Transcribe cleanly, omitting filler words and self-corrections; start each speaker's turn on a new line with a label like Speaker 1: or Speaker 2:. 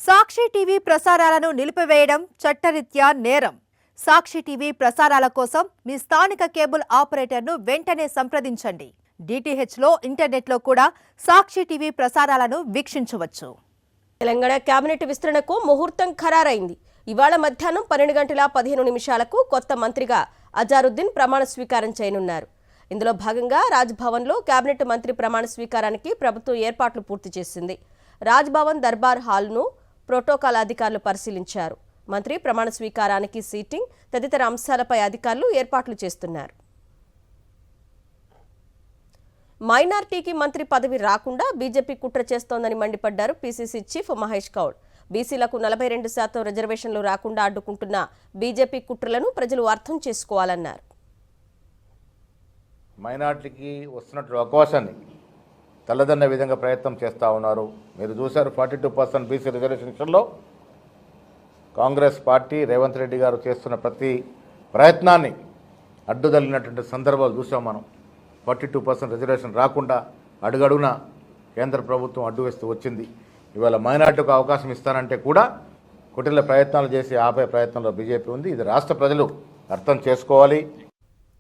Speaker 1: సాక్షి TV ప్రసారాలను నిలిపివేయడం చట్టరీత్యా నేరం. సాక్షి టీవీ ప్రసారాల కోసం మీ స్థానిక కేబుల్ ఆపరేటర్ను వెంటనే సంప్రదించండి. డిటిహెచ్లో, ఇంటర్నెట్లో కూడా సాక్షి టీవీ ప్రసారాలను వీక్షించవచ్చు.
Speaker 2: తెలంగాణ కేబినెట్ విస్తరణకు ముహూర్తం ఖరారైంది. ఇవాళ మధ్యాహ్నం 12:15 కొత్త మంత్రిగా అజారుద్దీన్ ప్రమాణ స్వీకారం చేయనున్నారు. ఇందులో భాగంగా రాజ్భవన్లో కేబినెట్ మంత్రి ప్రమాణ స్వీకారానికి ప్రభుత్వం ఏర్పాట్లు పూర్తి చేసింది. రాజ్భవన్ దర్బార్ హాల్ను ప్రోటోకాల్ అధికారులు పరిశీలించారు. మంత్రి ప్రమాణ స్వీకారానికి సీటింగ్ తదితర అంశాలపై అధికారులు ఏర్పాట్లు చేస్తున్నారు. మైనార్టీకి మంత్రి పదవి రాకుండా బీజేపీ కుట్ర చేస్తోందని మండిపడ్డారు పీసీసీ చీఫ్ మహేష్ గౌడ్. బీసీలకు 42% రిజర్వేషన్లు రాకుండా అడ్డుకుంటున్న బీజేపీ కుట్రలను ప్రజలు అర్థం చేసుకోవాలన్నారు.
Speaker 3: మైనార్టీకి వస్తున్నటువంటి అవకాశాన్ని తల్లదన్న విధంగా ప్రయత్నం చేస్తూ ఉన్నారు. మీరు చూశారు 42% బీసీ రిజర్వేషన్లో కాంగ్రెస్ పార్టీ రేవంత్ రెడ్డి గారు చేస్తున్న ప్రతి ప్రయత్నాన్ని అడ్డుదలినటువంటి సందర్భాలు చూసాం. మనం 42% రిజర్వేషన్ రాకుండా అడుగడుగున కేంద్ర ప్రభుత్వం అడ్డు వేస్తూ వచ్చింది. ఇవాళ మైనార్టీకి అవకాశం ఇస్తానంటే కూడా కుటిల ప్రయత్నాలు చేసి ఆపే ప్రయత్నంలో బీజేపీ ఉంది. ఇది రాష్ట్ర ప్రజలు అర్థం చేసుకోవాలి.